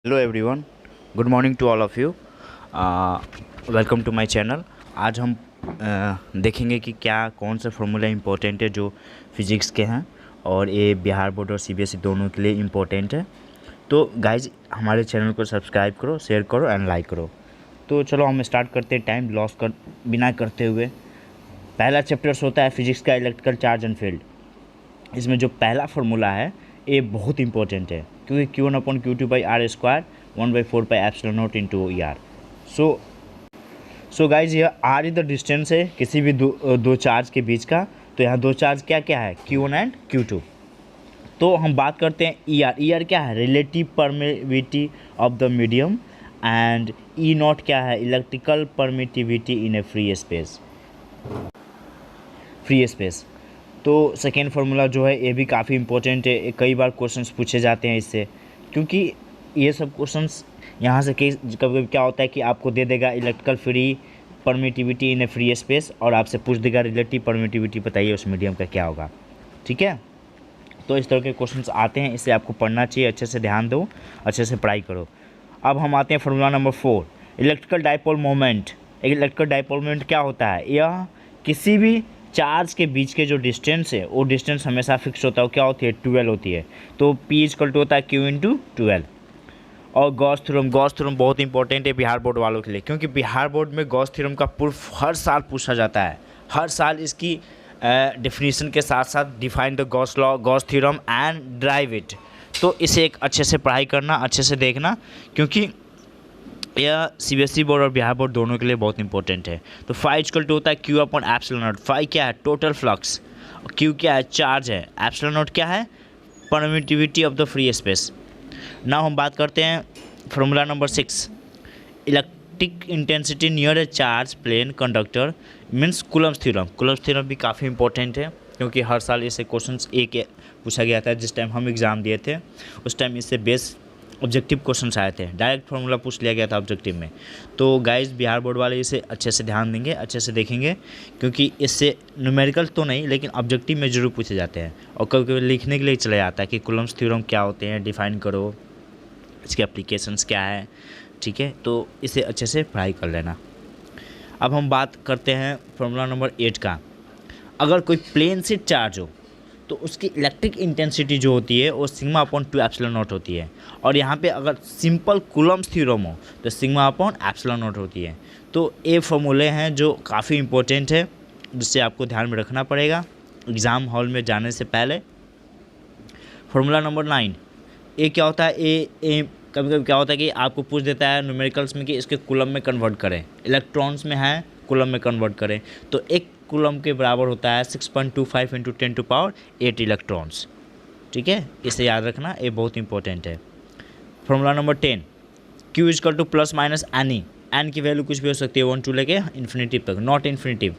Hello everyone, good morning to all of you. Welcome to my channel. आज हम देखेंगे कि क्या कौन से फार्मूला इम्पोर्टेंट है जो फिज़िक्स के हैं और ये बिहार बोर्ड और सीबीएसई दोनों के लिए इम्पोर्टेंट है। तो गाइज हमारे चैनल को सब्सक्राइब करो, शेयर करो एंड लाइक करो। तो चलो हम स्टार्ट करते हैं टाइम लॉस कर बिना करते हुए। पहला चैप्टर्स होता है फिजिक्स का इलेक्ट्रिकल चार्ज एंड फील्ड। इसमें जो पहला फार्मूला है ये बहुत इंपॉर्टेंट है क्योंकि Q1/Q2/R², 1/4πε0 into ER। So guys यह R इज द डिस्टेंस है किसी भी दो चार्ज के बीच का। तो यहाँ दो चार्ज क्या क्या है, Q1 एंड Q2। तो हम बात करते हैं ER क्या है, relative permittivity of the medium. And E0 क्या है, इलेक्ट्रिकल परमिटिविटी इन ए फ्री स्पेस। तो सेकेंड फार्मूला जो है ये भी काफ़ी इंपॉर्टेंट है, कई बार क्वेश्चंस पूछे जाते हैं इससे, क्योंकि ये सब क्वेश्चंस यहाँ से कभी कभी क्या होता है कि आपको दे देगा इलेक्ट्रिकल फ्री परमिटिविटी इन ए फ्री स्पेस और आपसे पूछ देगा रिलेटिव परमिटिविटी बताइए उस मीडियम का क्या होगा। ठीक है, तो इस तरह के क्वेश्चंस आते हैं, इससे आपको पढ़ना चाहिए, अच्छे से ध्यान दो, अच्छे से पढ़ाई करो। अब हम आते हैं formula number 4, electrical dipole moment. एक डाइपोल मोमेंट क्या होता है, यह किसी भी चार्ज के बीच के जो डिस्टेंस है वो डिस्टेंस हमेशा फिक्स होता है, क्या होती है, 12 होती है। तो P = होता है Q/12। और गॉस थ्योरम बहुत इंपॉर्टेंट है बिहार बोर्ड वालों के लिए, क्योंकि बिहार बोर्ड में गॉस थ्योरम का प्रूफ हर साल पूछा जाता है। हर साल इसकी डेफिनेशन के साथ साथ define the Gauss law, Gauss theorem and drive it. तो इसे एक अच्छे से पढ़ाई करना, अच्छे से देखना, क्योंकि यह सीबीएसई बोर्ड और बिहार बोर्ड दोनों के लिए बहुत इंपॉर्टेंट है। तो फाई = होता है Q/ε0। फाई क्या है, टोटल फ्लक्स। Q क्या है, चार्ज है। ε0 क्या है, permittivity of the free space. Now हम बात करते हैं formula number 6, electric intensity near a charge plane conductor means Coulomb's theorem भी काफ़ी इंपॉर्टेंट है, क्योंकि हर साल इससे क्वेश्चंस एक पूछा गया था। जिस टाइम हम एग्ज़ाम दिए थे उस टाइम इससे बेस ऑब्जेक्टिव क्वेश्चंस आए थे, डायरेक्ट फार्मूला पूछ लिया गया था ऑब्जेक्टिव में। तो गाइस बिहार बोर्ड वाले इसे अच्छे से ध्यान देंगे, अच्छे से देखेंगे, क्योंकि इससे न्यूमेरिकल तो नहीं लेकिन ऑब्जेक्टिव में ज़रूर पूछे जाते हैं और कभी कभी लिखने के लिए चला जाता है कि कूलम्स थ्योरम क्या होते हैं, डिफाइन करो, इसके एप्लीकेशंस क्या है। ठीक है, तो इसे अच्छे से पढ़ाई कर लेना। अब हम बात करते हैं फार्मूला नंबर 8 का। अगर कोई प्लेन से चार्ज हो तो उसकी इलेक्ट्रिक इंटेंसिटी जो होती है वो σ/2ε0 होती है। और यहाँ पे अगर सिंपल कूलम्स थ्योरम हो तो σ/ε0 होती है। तो ये फॉर्मूले हैं जो काफ़ी इंपॉर्टेंट है, जिससे आपको ध्यान में रखना पड़ेगा एग्ज़ाम हॉल में जाने से पहले। फार्मूला नंबर 9, ये क्या होता है, ये कभी कभी क्या होता है कि आपको पूछ देता है न्यूमेरिकल्स में कि इसके कूलम में कन्वर्ट करें, इलेक्ट्रॉन्स में है कूलम में कन्वर्ट करें। तो एक कूलम के बराबर होता है 6.25 × 10⁸ इलेक्ट्रॉन्स। ठीक है, इसे याद रखना, ये बहुत इंपॉर्टेंट है। Formula number 10, Q = ± N E. N की वैल्यू कुछ भी हो सकती है, 1 2 लेके इन्फिनिटी तक, नॉट इन्फिनिटिव,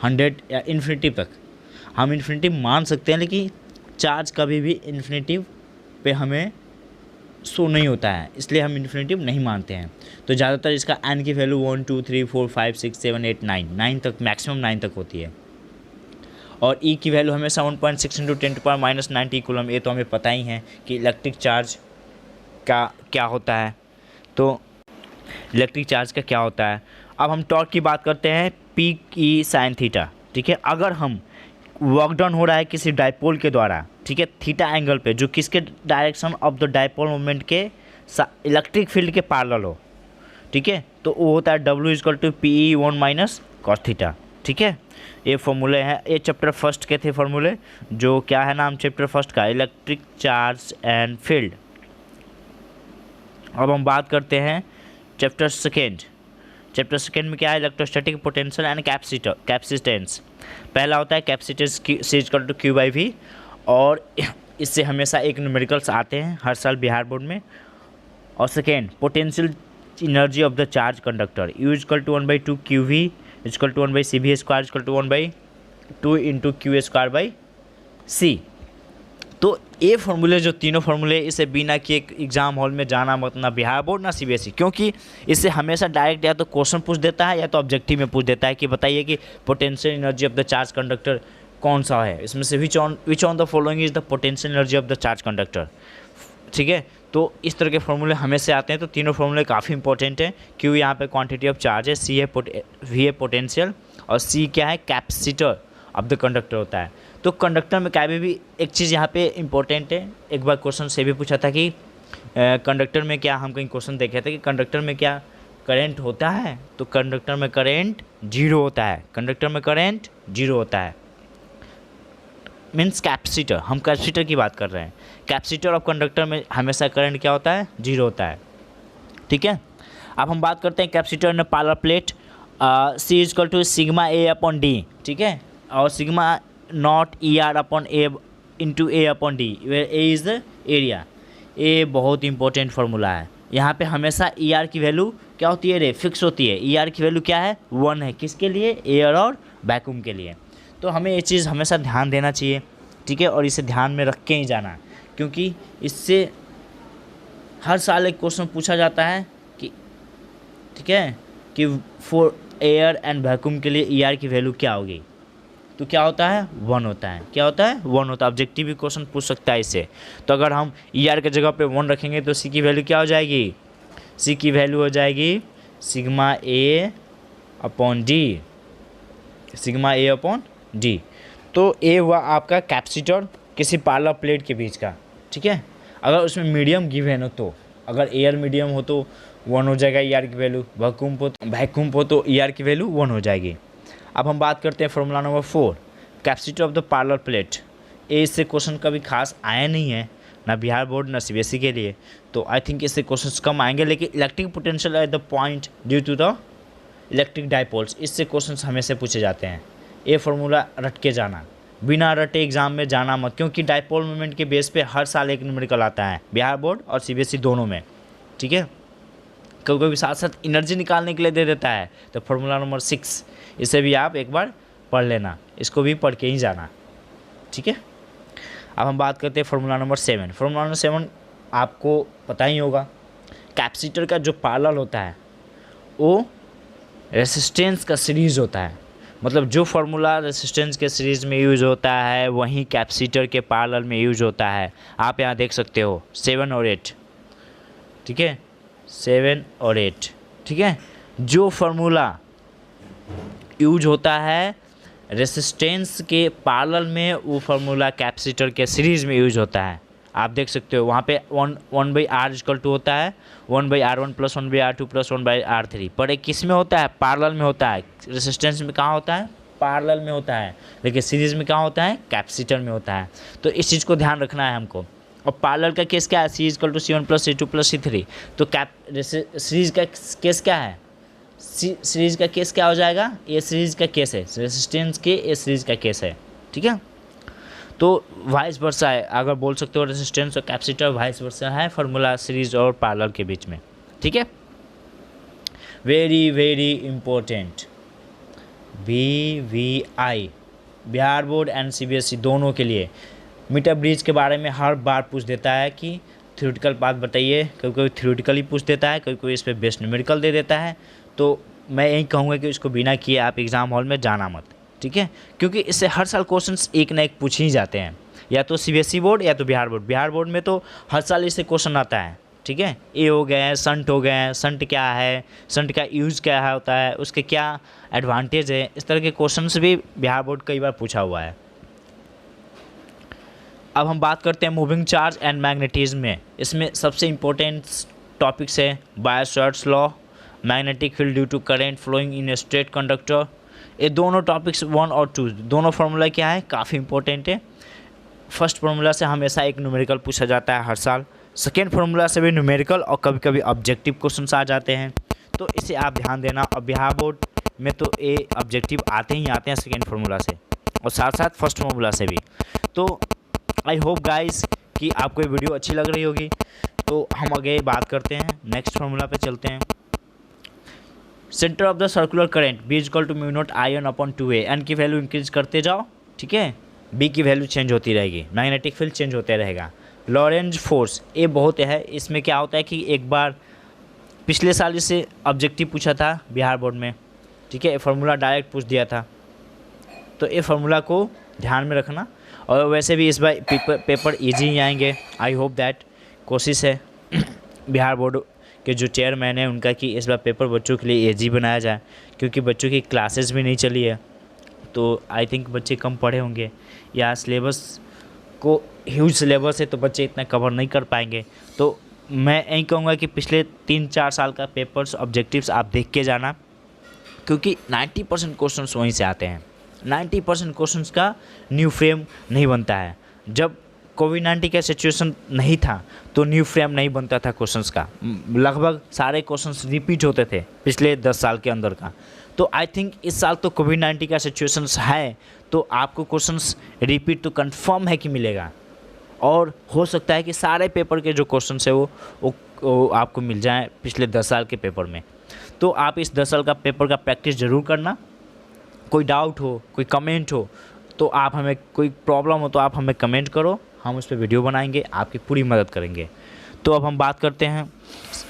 100 या इन्फिनिटी तक। हम इन्फिनिटिव मान सकते हैं लेकिन चार्ज कभी भी इन्फिनिटिव पे हमें शो नहीं होता है, इसलिए हम इन्फिनिटिव नहीं मानते हैं। तो ज़्यादातर इसका एन की वैल्यू 1 2 3 4 5 6 7 8 9 तक, मैक्सिमम 9 तक होती है। और ई की वैल्यू हमेशा 1.6 × 10⁻90 कूलम। ये तो हमें पता ही है कि इलेक्ट्रिक चार्ज का क्या होता है। तो इलेक्ट्रिक चार्ज का क्या होता है। अब हम टॉर्क की बात करते हैं, P/E sin θ। ठीक है, अगर हम वर्क डन हो रहा है किसी डाइपोल के द्वारा, ठीक है, थीटा एंगल पे, जो किसके direction of the dipole moment के इलेक्ट्रिक फील्ड के पैरेलल हो, ठीक है, तो वो होता है W = Pe1 - cos θ। ठीक है, ये फॉर्मूले हैं, ये चैप्टर फर्स्ट के थे फॉर्मूले, जो क्या है नाम चैप्टर फर्स्ट का, इलेक्ट्रिक चार्ज एंड फील्ड। अब हम बात करते हैं चैप्टर सेकेंड में क्या है, इलेक्ट्रोस्टैटिक पोटेंशियल एंड कैपेसिटेंस। पहला होता है कैपेसिटेंस C = Q/V, और इससे हमेशा एक न्यूमेरिकल्स आते हैं हर साल बिहार बोर्ड में। और second, potential energy of the charge conductor, U = 1/2 QV = 1/CV² = 1/2 Q²/C। तो ये फार्मूले, जो तीनों फार्मूले, इसे बिना कि एक एग्ज़ाम हॉल में जाना मत, ना बिहार बोर्ड ना सीबीएसई, क्योंकि इससे हमेशा डायरेक्ट या तो क्वेश्चन पूछ देता है या तो ऑब्जेक्टिव में पूछ देता है कि बताइए कि potential energy of the charge conductor कौन सा है, इसमें से which on the following is the potential energy of the charge conductor. ठीक है, तो इस तरह के फॉर्मूले हमेशा आते हैं। तो तीनों फॉर्मूले काफ़ी इंपॉर्टेंट है। क्यू यहाँ पे क्वांटिटी ऑफ चार्ज है, सी है वी है पोटेंशियल, और सी क्या है, कैपेसिटर ऑफ द कंडक्टर होता है। तो कंडक्टर में क्या भी एक चीज़ यहाँ पे इंपॉर्टेंट है, एक बार क्वेश्चन से भी पूछा था कि कंडक्टर में क्या, हम कहीं क्वेश्चन देखे थे कि कंडक्टर में क्या करंट होता है, तो कंडक्टर में करंट जीरो होता है, कंडक्टर में करंट जीरो होता है। मीन्स कैपेसिटर, हम कैपेसिटर की बात कर रहे हैं, कैपेसिटर ऑफ कंडक्टर में हमेशा करंट क्या होता है, जीरो होता है। ठीक है, अब हम बात करते हैं capacitor in parallel plate, C is equal to sigma A upon D. ठीक है, और sigma nought E R upon A into A upon D, where A is the area. ए बहुत इंपॉर्टेंट फार्मूला है। यहाँ पे हमेशा ई आर की वैल्यू क्या होती है रे, फिक्स होती है। ई आर की वैल्यू क्या है, 1 है, किसके लिए, एयर और वैक्यूम के लिए। तो हमें ये चीज़ हमेशा ध्यान देना चाहिए। ठीक है, और इसे ध्यान में रख के ही जाना, क्योंकि इससे हर साल एक क्वेश्चन पूछा जाता है कि, ठीक है, कि फॉर एयर एंड वैक्यूम के लिए ई आर की वैल्यू क्या होगी, तो क्या होता है, 1 होता है। क्या होता है, 1 होता है। ऑब्जेक्टिव भी क्वेश्चन पूछ सकता है इससे। तो अगर हम ई आर के जगह पे 1 रखेंगे तो सी की वैल्यू क्या हो जाएगी, सी की वैल्यू हो जाएगी sigma A upon D, sigma A upon D. तो ए हुआ आपका कैपेसिटर किसी पार्लर प्लेट के बीच का। ठीक है, अगर उसमें मीडियम गिवन हो तो, अगर एयर मीडियम हो तो 1 हो जाएगा ई आर की वैल्यू, वैक्यूम हो तो ई आर की वैल्यू 1 हो जाएगी। अब हम बात करते हैं formula number 4, capacitor of the parallel plate. ए इससे क्वेश्चन कभी खास आया नहीं है, ना बिहार बोर्ड ना सीबीएसई के लिए, तो आई थिंक इससे क्वेश्चंस कम आएंगे। लेकिन electric potential at the point due to the electric dipoles, इससे क्वेश्चंस हमेशा पूछे जाते हैं। ये फार्मूला रट के जाना, बिना रटे एग्जाम में जाना मत, क्योंकि डाइपोल मोमेंट के बेस पे हर साल एक न्यूमेरिकल आता है, बिहार बोर्ड और सीबीएसई दोनों में। ठीक है, कभी कभी साथ साथ एनर्जी निकालने के लिए दे देता है, तो फार्मूला नंबर 6 इसे भी आप एक बार पढ़ लेना, इसको भी पढ़ के ही जाना। ठीक है, अब हम बात करते हैं फार्मूला नंबर 7। फार्मूला नंबर 7 आपको पता ही होगा, कैपेसिटर का जो पैरेलल होता है वो रेसिस्टेंस का सीरीज़ होता है। मतलब जो फार्मूला रेसिस्टेंस के सीरीज़ में यूज़ होता है वहीं कैपेसिटर के पैरेलल में यूज़ होता है। आप यहाँ देख सकते हो 7 और 8। ठीक है, 7 और 8। ठीक है, जो फार्मूला यूज होता है रेसिस्टेंस के पैरेलल में, वो फार्मूला कैपेसिटर के सीरीज़ में यूज होता है। आप देख सकते हो वहाँ पे 1/r इक्वल टू होता है 1/r1 plus 1/r2 plus 1/r3, पर एक किस में होता है, पैरेलल में होता है। रेसिस्टेंस में कहाँ होता है, पैरेलल में होता है, लेकिन सीरीज़ में कहाँ होता है, कैपेसिटर में होता है। तो इस चीज़ को ध्यान रखना है हमको। और पैरेलल का केस क्या है, C equal to C1 plus C2 plus C3। तो सीरीज़ का केस क्या है, सीरीज़ का केस क्या हो जाएगा, ए सीरीज़ का केस है, रेसिस्टेंस के ए सीरीज़ का केस है। ठीक है, तो वाइस वर्सा है, अगर बोल सकते हो रेसिस्टेंस और कैपेसिटर वाइस वर्सा है फार्मूला सीरीज और पैरेलल के बीच में। ठीक है, very very important, BVI Bihar board and CBSE दोनों के लिए मीटर ब्रिज के बारे में हर बार पूछ देता है कि थ्योरेटिकल बात बताइए। कभी कभी थ्योरेटिकली पूछ देता है, कभी कोई इस पर बेस्ट न्यूमेरिकल दे देता है। तो मैं यही कहूँगा कि इसको बिना किए आप एग्ज़ाम हॉल में जाना मत। ठीक है, क्योंकि इससे हर साल क्वेश्चंस एक ना एक पूछ ही जाते हैं, या तो सीबीएसई बोर्ड या तो बिहार बोर्ड। बिहार बोर्ड में तो हर साल इससे क्वेश्चन आता है। ठीक है, ए हो गए, संट हो गए, संट क्या है, संट का यूज़ क्या है होता है, उसके क्या एडवांटेज है, इस तरह के क्वेश्चंस भी बिहार बोर्ड कई बार पूछा हुआ है। अब हम बात करते हैं मूविंग चार्ज एंड मैग्नेटिज्म में। इसमें सबसे इम्पोर्टेंट टॉपिक्स है Biot Savart's law, magnetic field due to current flowing in a straight conductor. ये दोनों टॉपिक्स 1 और 2 दोनों फार्मूला क्या है, काफ़ी इंपॉर्टेंट है। फर्स्ट फार्मूला से हमेशा एक न्यूमेरिकल पूछा जाता है हर साल, सेकेंड फार्मूला से भी न्यूमेरिकल और कभी कभी ऑब्जेक्टिव क्वेश्चन आ जाते हैं, तो इसे आप ध्यान देना। और बिहार बोर्ड में तो ये ऑब्जेक्टिव आते ही आते हैं सेकेंड फार्मूला से, और साथ साथ फर्स्ट फार्मूला से भी। तो आई होप गाइस कि आपको ये वीडियो अच्छी लग रही होगी। तो हम आगे बात करते हैं, नेक्स्ट फार्मूला पे चलते हैं। Centre of the circular current B equal to mu naught I1 upon 2A। N की वैल्यू इंक्रीज करते जाओ, ठीक है, B की वैल्यू चेंज होती रहेगी, मैग्नेटिक फील्ड चेंज होते रहेगा। लॉरेंज फोर्स ये बहुत है, इसमें क्या होता है कि एक बार पिछले साल इसे ऑब्जेक्टिव पूछा था बिहार बोर्ड में। ठीक है, ये फार्मूला डायरेक्ट पूछ दिया था, तो ये फार्मूला को ध्यान में रखना। और वैसे भी इस बार पेपर ईजी ही आएंगे, आई होप दैट, कोशिश है। बिहार बोर्ड के जो चेयरमैन हैं उनका कि इस बार पेपर बच्चों के लिए ईजी बनाया जाए, क्योंकि बच्चों की क्लासेस भी नहीं चली है, तो आई थिंक बच्चे कम पढ़े होंगे, या सिलेबस को ह्यूज सिलेबस है तो बच्चे इतना कवर नहीं कर पाएंगे। तो मैं यही कहूँगा कि पिछले 3-4 साल का पेपर्स ऑब्जेक्टिव्स आप देख के जाना, क्योंकि 90% क्वेश्चंस वहीं से आते हैं। 90% क्वेश्चंस का न्यू फ्रेम नहीं बनता है। जब कोविड-19 का सिचुएशन नहीं था तो न्यू फ्रेम नहीं बनता था क्वेश्चंस का, लगभग सारे क्वेश्चंस रिपीट होते थे पिछले 10 साल के अंदर का। तो आई थिंक इस साल तो कोविड-19 का सिचुएशंस है, तो आपको क्वेश्चंस रिपीट तो कंफर्म है कि मिलेगा, और हो सकता है कि सारे पेपर के जो क्वेश्चंस है वो आपको मिल जाएं पिछले 10 साल के पेपर में। तो आप इस 10 साल का पेपर का प्रैक्टिस ज़रूर करना। कोई डाउट हो, कोई कमेंट हो तो आप हमें, कोई प्रॉब्लम हो तो आप हमें कमेंट करो, हम उस पर वीडियो बनाएंगे, आपकी पूरी मदद करेंगे। तो अब हम बात करते हैं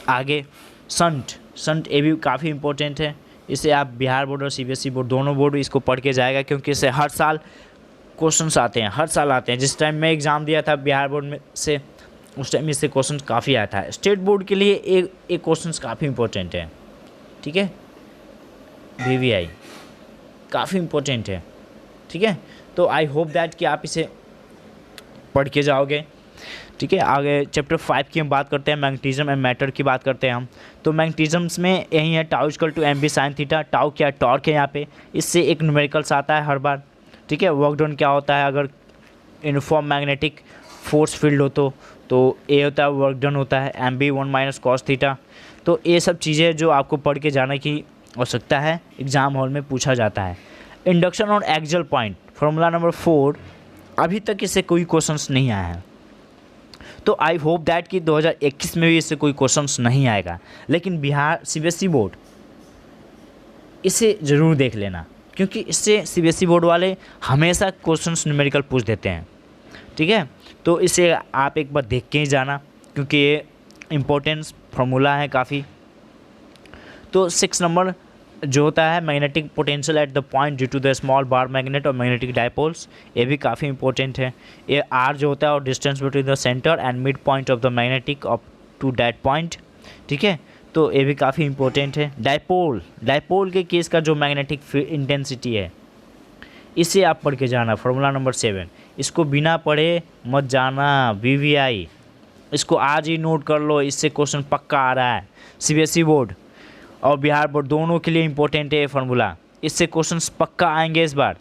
आगे संट ये भी काफ़ी इम्पोर्टेंट है। इसे आप बिहार बोर्ड और सीबीएसई बोर्ड दोनों बोर्ड इसको पढ़ के जाएगा, क्योंकि इससे हर साल क्वेश्चंस आते हैं, हर साल आते हैं। जिस टाइम मैं एग्ज़ाम दिया था बिहार बोर्ड में से, उस टाइम इससे क्वेश्चन काफ़ी आया था। स्टेट बोर्ड के लिए एक क्वेश्चंस काफ़ी इम्पोर्टेंट है, ठीक है, VVI काफ़ी इम्पोर्टेंट है, ठीक है। तो आई होप दैट कि आप इसे पढ़ के जाओगे, ठीक है। आगे चैप्टर 5 की हम बात करते हैं, मैग्नेटिज्म एंड मैटर की बात करते हैं हम। तो मैग्नेटिज्म्स में यही है, tau equal to mv sin theta. Tau क्या है? टॉर्क है यहाँ पे, इससे एक न्यूमेरिकल्स आता है हर बार, ठीक है। वर्क डन क्या होता है? अगर यूनिफॉर्म मैग्नेटिक फोर्स फील्ड हो तो ए होता है, वर्क डन होता है mv 1 - cos थीटा। तो ये सब चीज़ें जो आपको पढ़ के जाने की आवश्यकता है, एग्ज़ाम हॉल में पूछा जाता है। इंडक्शन और एक्सियल पॉइंट, फार्मूला नंबर 4, अभी तक इससे कोई क्वेश्चंस नहीं आया है। तो आई होप दैट कि 2021 में भी इससे कोई क्वेश्चंस नहीं आएगा, लेकिन बिहार सीबीएसई बोर्ड इसे ज़रूर देख लेना, क्योंकि इससे सीबीएसई बोर्ड वाले हमेशा क्वेश्चंस न्यूमेरिकल पूछ देते हैं, ठीक है। तो इसे आप एक बार देख के ही जाना, क्योंकि ये इम्पोर्टेंस फार्मूला है काफ़ी। तो 6 नंबर जो होता है magnetic potential at the point due to the small bar magnet और मैग्नेटिक डायपोल्स, ये भी काफ़ी इंपॉर्टेंट है। ये आर जो होता है और distance between the centre and mid point of the magnetic up to that point, ठीक है। तो ये भी काफ़ी इंपॉर्टेंट है। डायपोल के केस का जो मैग्नेटिक इंटेंसिटी है, इसे आप पढ़ के जाना, फार्मूला नंबर 7। इसको बिना पढ़े मत जाना, VVI इसको आज ही नोट कर लो, इससे क्वेश्चन पक्का आ रहा है। सीबीएसई बोर्ड और बिहार बोर्ड दोनों के लिए इंपॉर्टेंट है ये फार्मूला, इससे क्वेश्चंस पक्का आएंगे इस बार।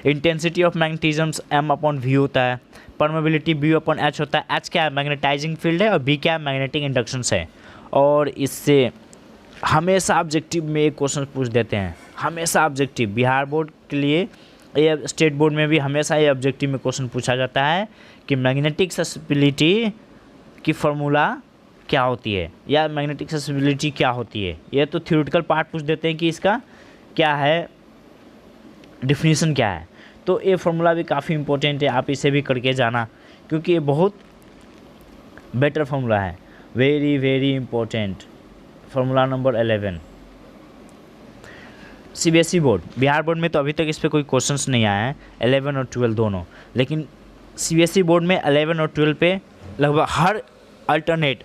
इंटेंसिटी ऑफ मैग्नेटिज्म्स M/V होता है, परमेबिलिटी B/H होता है। H क्या है? मैग्नेटाइजिंग फील्ड है, और B क्या है? मैग्नेटिक इंडक्शंस है। और इससे हमेशा ऑब्जेक्टिव में एक क्वेश्चन पूछ देते हैं, हमेशा ऑब्जेक्टिव। बिहार बोर्ड के लिए, ये स्टेट बोर्ड में भी हमेशा ये ऑब्जेक्टिव में क्वेश्चन पूछा जाता है कि मैग्नेटिक ससेप्टिबिलिटी की फार्मूला क्या होती है, या मैग्नेटिक ससेप्टिबिलिटी क्या होती है। ये तो थ्योरेटिकल पार्ट पूछ देते हैं कि इसका क्या है, डिफिनीशन क्या है। तो ये फार्मूला भी काफ़ी इंपॉर्टेंट है, आप इसे भी करके जाना, क्योंकि ये बहुत बेटर फार्मूला है, very very important. Formula number 11। CBSE board, Bihar board में तो अभी तक इस पर कोई क्वेश्चंस नहीं आया है, 11 और 12 दोनों, लेकिन सीबीएसई बोर्ड में 11 और 12 पे लगभग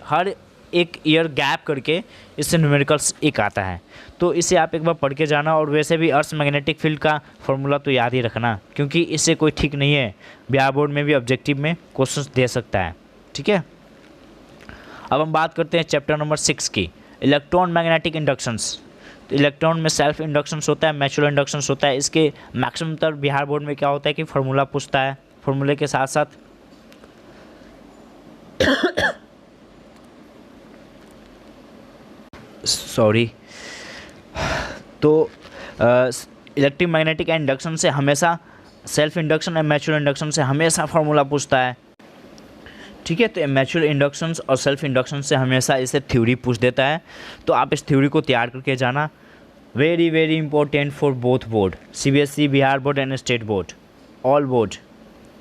हर एक ईयर गैप करके इससे न्यूमेरिकल्स एक आता है। तो इसे आप एक बार पढ़ के जाना। और वैसे भी अर्थ मैग्नेटिक फील्ड का फार्मूला तो याद ही रखना, क्योंकि इससे कोई ठीक नहीं है, बिहार बोर्ड में भी ऑब्जेक्टिव में क्वेश्चंस दे सकता है, ठीक है। अब हम बात करते हैं चैप्टर नंबर 6 की, इलेक्ट्रॉन मैग्नेटिक इंडक्शंस। तो इलेक्ट्रॉन में सेल्फ इंडक्शंस होता है, म्यूचुअल इंडक्शंस होता है। इसके मैक्सिमम तर बिहार बोर्ड में क्या होता है कि फार्मूला पूछता है, फार्मूले के साथ साथ तो इलेक्ट्रिक मैग्नेटिक इंडक्शन से हमेशा सेल्फ इंडक्शन और म्यूचुअल इंडक्शन से हमेशा फार्मूला पूछता है, ठीक है। तो म्यूचुअल इंडक्शंस और सेल्फ इंडक्शन से हमेशा इसे थ्योरी पूछ देता है। तो आप इस थ्योरी को तैयार करके जाना, very very important for both board, CBSE, Bihar board and state board, all board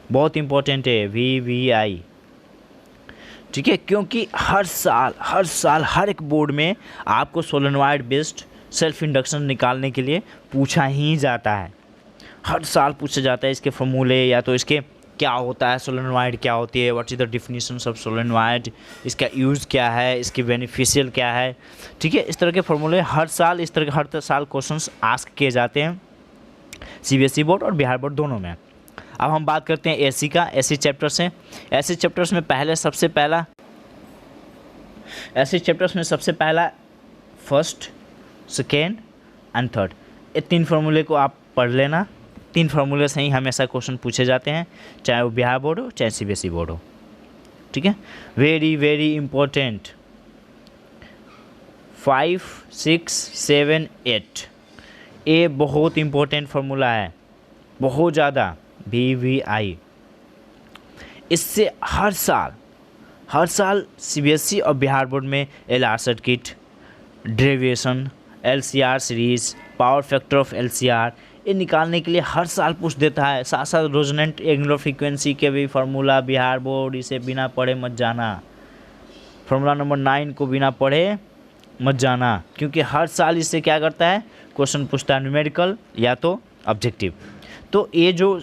बहुत इंपॉर्टेंट है VVI, ठीक है। क्योंकि हर साल हर एक बोर्ड में आपको सोलेनॉइड बेस्ड सेल्फ इंडक्शन निकालने के लिए पूछा ही जाता है, हर साल पूछा जाता है इसके फॉर्मूले या तो इसके क्या होता है सोलेनॉइड, क्या होती है, what is the definition of solenoid, इसका यूज़ क्या है, इसकी बेनिफिशियल क्या है। ठीक है, इस तरह के फॉर्मूले हर साल क्वेश्चंस आस्क किए जाते हैं सीबीएसई बोर्ड और बिहार बोर्ड दोनों में। अब हम बात करते हैं एससी का। एससी चैप्टर्स हैं। एससी चैप्टर्स में सबसे पहला फर्स्ट, सेकेंड एंड थर्ड, ये 3 फार्मूले को आप पढ़ लेना। 3 फार्मूले से ही हमेशा क्वेश्चन पूछे जाते हैं, चाहे वो बिहार बोर्ड हो चाहे सीबीएसई बोर्ड हो। ठीक है, वेरी वेरी इंपॉर्टेंट। 5, 6, 7, 8 ये बहुत इंपॉर्टेंट फार्मूला है, बहुत ज़्यादा। VVI इससे हर साल सीबीएसई और बिहार बोर्ड में LR circuit, derivation, LCR series, power factor of LCR ये निकालने के लिए हर साल पूछ देता है। साथ साथ रेजोनेंट एंगुलर फ्रीक्वेंसी के भी फार्मूला बिहार बोर्ड, इसे बिना पढ़े मत जाना। फार्मूला नंबर 9 को बिना पढ़े मत जाना, क्योंकि हर साल इससे क्या करता है, क्वेश्चन पूछता है न्यूमेरिकल या तो ऑब्जेक्टिव। तो ये जो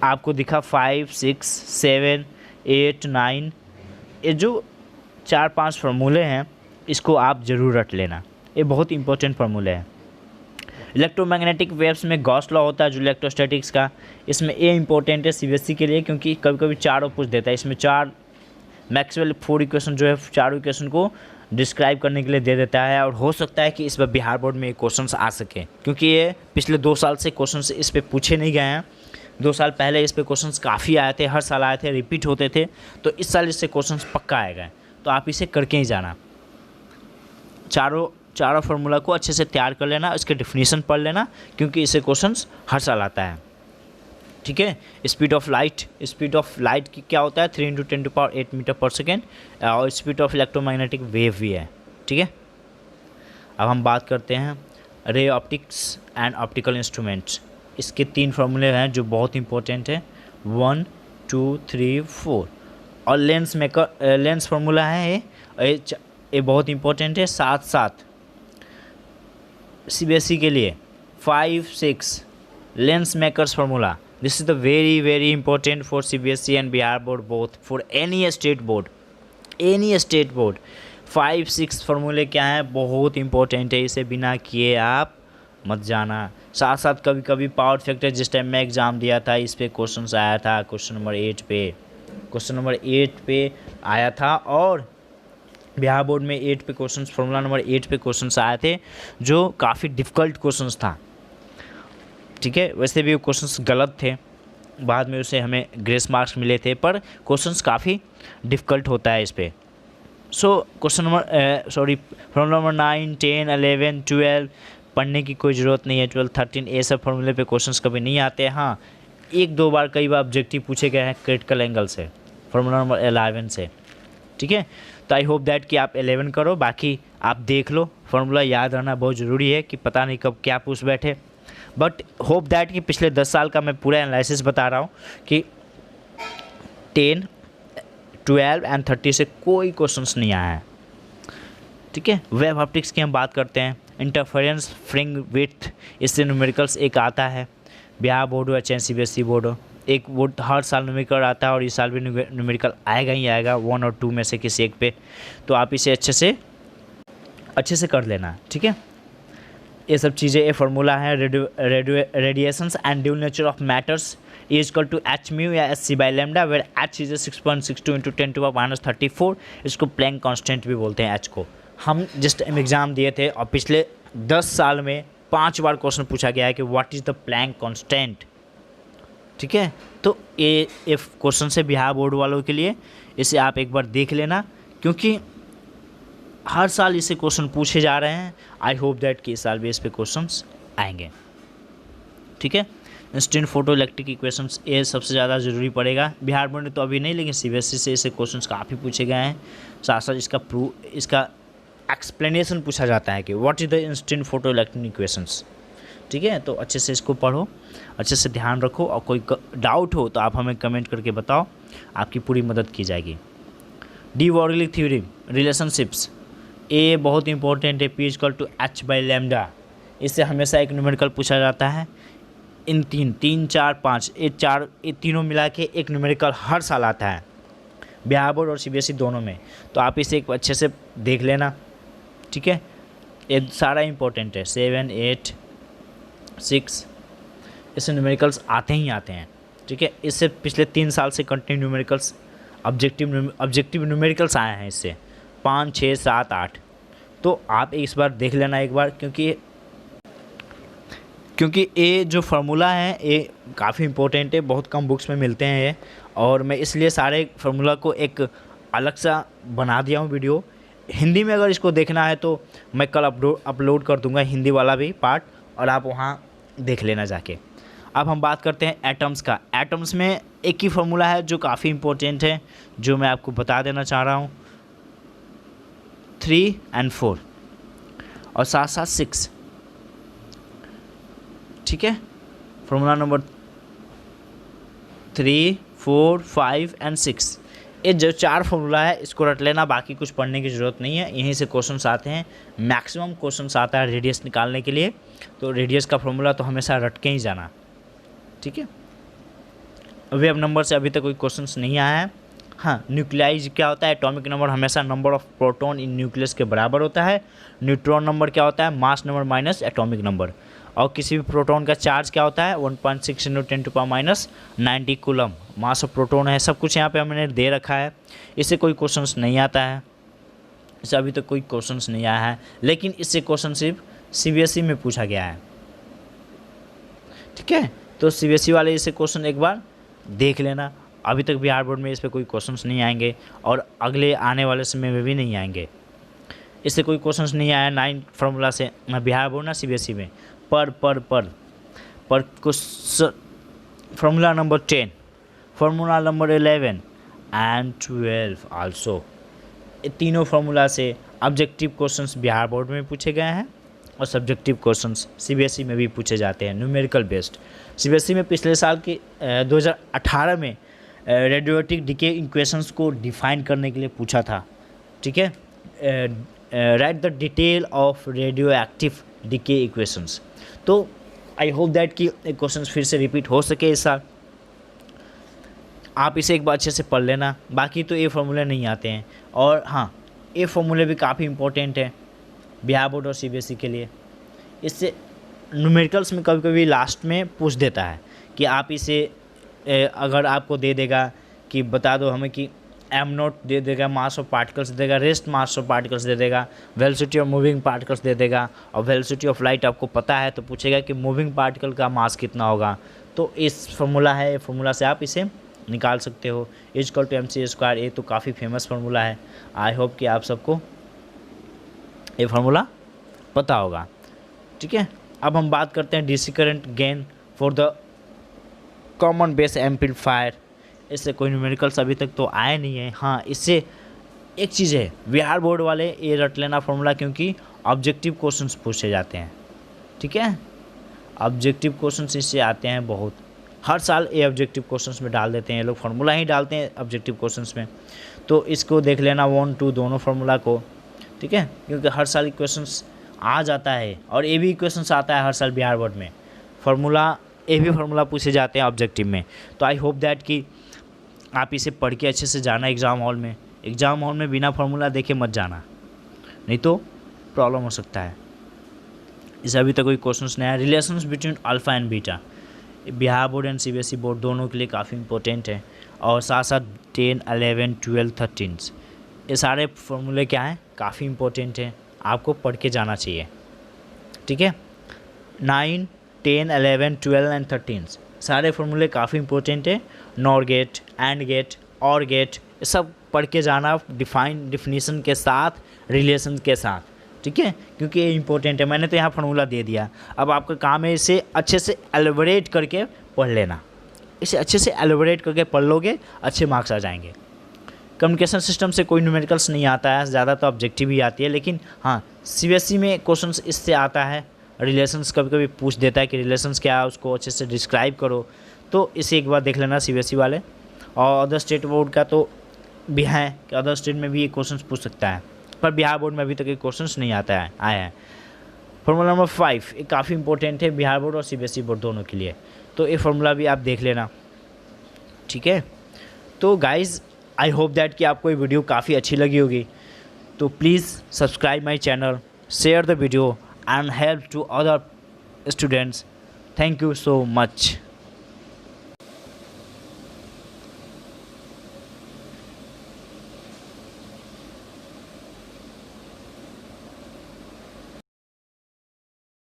आपको दिखा 5, 6, 7, 8, 9 ये जो 4-5 फार्मूले हैं, इसको आप ज़रूर रट लेना, ये बहुत इंपॉर्टेंट फार्मूले हैं। इलेक्ट्रोमैग्नेटिक वेव्स में गॉस लॉ होता है जो इलेक्ट्रोस्टैटिक्स का, इसमें ये इंपॉर्टेंट है सीबीएसई के लिए, क्योंकि कभी कभी 4 पूछ देता है। इसमें 4 मैक्सवेल 4 इक्वेशन जो है, 4 इक्वेशन को डिस्क्राइब करने के लिए दे देता है। और हो सकता है कि इस बार बिहार बोर्ड में क्वेश्चंस आ सके, क्योंकि ये पिछले 2 साल से क्वेश्चंस इस पे पूछे नहीं गए हैं। 2 साल पहले इस पे क्वेश्चंस काफ़ी आए थे, हर साल आए थे, रिपीट होते थे। तो इस साल इससे क्वेश्चंस पक्का आएगा, तो आप इसे करके ही जाना। चारों फार्मूला को अच्छे से तैयार कर लेना, इसके डेफिनेशन पढ़ लेना, क्योंकि इससे क्वेश्चंस हर साल आता है। ठीक है, स्पीड ऑफ लाइट की क्या होता है, 3 × 10⁸ मीटर पर सेकेंड, और स्पीड ऑफ इलेक्ट्रोमैग्नेटिक वेव भी है। ठीक है, अब हम बात करते हैं ray optics and optical instruments. इसके 3 फार्मूले हैं जो बहुत इंपॉर्टेंट है, 1, 2, 3, 4। और लेंस फार्मूला है ये बहुत इंपॉर्टेंट है। साथ सीबीएसई के लिए 5, 6 lens makers formula, this is the very very important for CBSE and Bihar board, both for any state board. 5, 6 फार्मूले क्या है, बहुत इंपॉर्टेंट है, इसे बिना किए आप मत जाना। साथ साथ कभी कभी पावर फैक्टर, जिस टाइम मैं एग्ज़ाम दिया था इस पे क्वेश्चन आया था, क्वेश्चन नंबर 8 पे आया था। और बिहार बोर्ड में 8 पे क्वेश्चन, फार्मूला नंबर 8 पे क्वेश्चन आए थे, जो काफ़ी डिफ़िकल्ट क्वेश्चन था। ठीक है, वैसे भी वो क्वेश्चंस गलत थे, बाद में उसे हमें ग्रेस मार्क्स मिले थे, पर क्वेश्चंस काफ़ी डिफ़िकल्ट होता है इस पर। फार्मूला नंबर 9, 10, 11, 12 पढ़ने की कोई ज़रूरत नहीं है। 12, 13 ये सब फार्मूले पे क्वेश्चंस कभी नहीं आते। हाँ, 1-2 बार कई बार ऑब्जेक्टिव पूछे गए हैं क्रिटिकल एंगल से, फार्मूला नंबर 11 से। ठीक है, तो आई होप दैट कि आप 11 करो, बाकी आप देख लो। फार्मूला याद रहना बहुत ज़रूरी है, कि पता नहीं कब क्या पूछ बैठे। बट होप दैट कि पिछले 10 साल का मैं पूरा एनालिसिस बता रहा हूँ कि 10, 12 एंड 30 से कोई क्वेश्चंस नहीं आया है। ठीक है, वेब ऑप्टिक्स की हम बात करते हैं। इंटरफेरेंस फ्रिंग विड्थ, इससे न्यूमेरिकल्स एक आता है, बिहार बोर्ड हो चाहे सीबीएसई बोर्ड हो, एक बोर्ड हर साल न्यूमेरिकल आता है, और इस साल भी न्यूमेरिकल आएगा ही आएगा, 1 और 2 में से किसी एक पे। तो आप इसे अच्छे से कर लेना। ठीक है, ये सब चीज़ें, ये फार्मूला है। Radiations and dual nature of matters is equal to h mu या h/λ, वेयर h इज 6.62 × 10⁻34। इसको प्लैंक कांस्टेंट भी बोलते हैं h को। हम जिस टाइम एग्ज़ाम दिए थे, और पिछले 10 साल में 5 बार क्वेश्चन पूछा गया है कि what is the plank constant. ठीक है, तो ये क्वेश्चन से बिहार बोर्ड वालों के लिए, इसे आप एक बार देख लेना, क्योंकि हर साल इससे क्वेश्चन पूछे जा रहे हैं। आई होप दैट कि इस साल भी इस पे क्वेश्चंस आएंगे। ठीक है, इंस्टेंट फोटो इलेक्ट्रिक इक्वेशंस, ये सबसे ज़्यादा ज़रूरी पड़ेगा। बिहार बोर्ड ने तो अभी नहीं, लेकिन सीबीएसई से इससे क्वेश्चंस काफ़ी पूछे गए हैं। साथ साथ इसका एक्सप्लेनेशन पूछा जाता है कि what is the instant photo electric equations. ठीक है, तो अच्छे से इसको पढ़ो, अच्छे से ध्यान रखो, और कोई डाउट हो तो आप हमें कमेंट करके बताओ, आपकी पूरी मदद की जाएगी। डी ब्रोगली थ्योरम, रिलेशनशिप्स, ये बहुत इंपॉर्टेंट है। P = h/λ, इससे हमेशा एक न्यूमेरिकल पूछा जाता है। इन तीन चार पाँच, ये तीनों मिला के एक न्यूमेरिकल हर साल आता है बिहार बोर्ड और सीबीएसई दोनों में। तो आप इसे एक अच्छे से देख लेना, ठीक है। ये सारा इम्पोर्टेंट है, 7, 8, 6 इससे न्यूमेरिकल्स आते ही आते हैं, ठीक है। इससे पिछले 3 साल से कंटिन्यू न्यूमेरिकल्स ऑब्जेक्टिव न्यूमेरिकल्स आए हैं इससे 5, 6, 7, 8। तो आप इस बार देख लेना एक बार, क्योंकि ये जो फार्मूला है ये काफ़ी इम्पोर्टेंट है, बहुत कम बुक्स में मिलते हैं ये, और मैं इसलिए सारे फार्मूला को एक अलग सा बना दिया हूँ वीडियो। हिंदी में अगर इसको देखना है तो मैं कल अपलोड कर दूंगा हिंदी वाला भी पार्ट, और आप वहाँ देख लेना जाके। अब हम बात करते हैं एटम्स का। एटम्स में एक ही फार्मूला है जो काफ़ी इम्पोर्टेंट है, जो मैं आपको बता देना चाह रहा हूँ, 3 और 4 और साथ साथ 6, ठीक है। फार्मूला नंबर 3, 4, 5 और 6, ये जो 4 फार्मूला है इसको रट लेना, बाकी कुछ पढ़ने की ज़रूरत नहीं है। यहीं से क्वेश्चंस आते हैं, मैक्सिमम क्वेश्चंस आता है रेडियस निकालने के लिए, तो रेडियस का फार्मूला तो हमेशा रट के ही जाना, ठीक है। वेव नंबर से अभी तक कोई क्वेश्चंस नहीं आया है। हाँ, न्यूक्लियाइज क्या होता है? एटॉमिक नंबर हमेशा number of proton in nucleus के बराबर होता है। न्यूट्रॉन नंबर क्या होता है? Mass number minus atomic number. और किसी भी प्रोटॉन का चार्ज क्या होता है? 1.6 × 10⁻90 कूलम मास ऑफ प्रोटॉन है। सब कुछ यहाँ पे हमने दे रखा है। इससे कोई क्वेश्चंस नहीं आता है, इससे अभी तक कोई क्वेश्चंस नहीं आया है, लेकिन इससे क्वेश्चन सिर्फ सीबीएसई में पूछा गया है, ठीक है। तो सीबीएसई वाले इसे क्वेश्चन एक बार देख लेना। अभी तक बिहार बोर्ड में इस पर कोई क्वेश्चंस नहीं आएंगे और अगले आने वाले समय में भी नहीं आएंगे। इससे कोई क्वेश्चंस नहीं आया 9 फार्मूला से, ना बिहार बोर्ड ना सीबीएसई में। पर formula number 10, formula number 11 and 12 also, ये तीनों फार्मूला से ऑब्जेक्टिव क्वेश्चंस बिहार बोर्ड में पूछे गए हैं और सब्जेक्टिव क्वेश्चंस सीबीएसई में भी पूछे जाते हैं, न्यूमेरिकल बेस्ड। सीबीएसई में पिछले साल के 2018 में रेडियोएक्टिव डिके इक्वेशंस को डिफाइन करने के लिए पूछा था, ठीक है। Right the detail of radio active decay equations. तो आई होप दैट कि क्वेश्चंस फिर से रिपीट हो सके इस साल। आप इसे एक बार अच्छे से पढ़ लेना। बाकी तो ये फार्मूले नहीं आते हैं, और हाँ, ये फार्मूले भी काफ़ी इंपॉर्टेंट है बिहार बोर्ड और सीबीएसई के लिए। इससे न्यूमेरिकल्स में कभी कभी लास्ट में पूछ देता है कि आप इसे अगर आपको दे देगा कि बता दो हमें कि m0 दे देगा, मास ऑफ पार्टिकल्स दे देगा, रेस्ट मास ऑफ पार्टिकल्स दे देगा, वेलोसिटी ऑफ मूविंग पार्टिकल्स दे देगा, और वेलोसिटी ऑफ लाइट आपको पता है तो पूछेगा कि मूविंग पार्टिकल का मास कितना होगा। तो इस फार्मूला है, ये फार्मूला से आप इसे निकाल सकते हो, H=mc²। ये तो काफ़ी फेमस फार्मूला है। आई होप कि आप सबको ये फार्मूला पता होगा, ठीक है। अब हम बात करते हैं DC current gain for the common base amplifier. इससे कोई न्यूमेरिकल्स अभी तक तो आए नहीं है। हाँ, इससे एक चीज़ है, बिहार बोर्ड वाले ये रट लेना फार्मूला, क्योंकि ऑब्जेक्टिव क्वेश्चंस पूछे जाते हैं, ठीक है। ऑब्जेक्टिव क्वेश्चंस इससे आते हैं बहुत, हर साल ये ऑब्जेक्टिव क्वेश्चंस में डाल देते हैं, ये लोग फार्मूला ही डालते हैं ऑब्जेक्टिव क्वेश्चंस में। तो इसको देख लेना 1, 2 दोनों फार्मूला को, ठीक है, क्योंकि हर साल क्वेश्चंस आ जाता है, और ये भी क्वेश्चंस आता है हर साल बिहार बोर्ड में। फार्मूला ये भी फार्मूला पूछे जाते हैं ऑब्जेक्टिव में। तो आई होप दैट कि आप इसे पढ़ के अच्छे से जाना एग्ज़ाम हॉल में। एग्ज़ाम हॉल में बिना फार्मूला देखे मत जाना, नहीं तो प्रॉब्लम हो सकता है। इसे अभी तक कोई क्वेश्चंस नहीं आया। Relations between alpha and beta, Bihar board and CBSE board दोनों के लिए काफ़ी इंपॉर्टेंट है। और साथ साथ 10, 11, 12, 13 ये सारे फार्मूले क्या हैं, काफ़ी इंपॉर्टेंट हैं, आपको पढ़ के जाना चाहिए, ठीक है। 9, 10, 11, 12 एंड 13 सारे फार्मूले काफ़ी इंपॉर्टेंट है। नॉर गेट, एंड गेट, और गेट, ये सब पढ़ के जाना डिफिनीशन के साथ, रिलेशन के साथ, ठीक है, क्योंकि ये इंपॉर्टेंट है। मैंने तो यहाँ फार्मूला दे दिया, अब आपका काम है इसे अच्छे से एलेबोरेट करके पढ़ लेना। इसे अच्छे से एलेबोरेट करके पढ़ लोगे, अच्छे मार्क्स आ जाएंगे। कम्युनिकेशन सिस्टम से कोई न्यूमेरिकल्स नहीं आता है, ज़्यादा तो ऑब्जेक्टिव ही आती है, लेकिन हाँ, सीबीएसई में क्वेश्चंस इससे आता है। रिलेशंस कभी कभी पूछ देता है कि रिलेशंस क्या है, उसको अच्छे से डिस्क्राइब करो। तो इसे एक बार देख लेना सीबीएसई वाले। और अदर स्टेट बोर्ड का तो भी है कि अदर स्टेट में भी ये क्वेश्चंस पूछ सकता है, पर बिहार बोर्ड में अभी तक ये क्वेश्चंस नहीं आया है। फार्मूला नंबर 5 ये काफ़ी इंपॉर्टेंट है बिहार बोर्ड और सीबीएसई बोर्ड दोनों के लिए, तो ये फार्मूला भी आप देख लेना, ठीक है। तो गाइज़ आई होप दैट कि आपको ये वीडियो काफ़ी अच्छी लगी होगी, तो please subscribe my channel, share the video and help to other students. Thank you so much.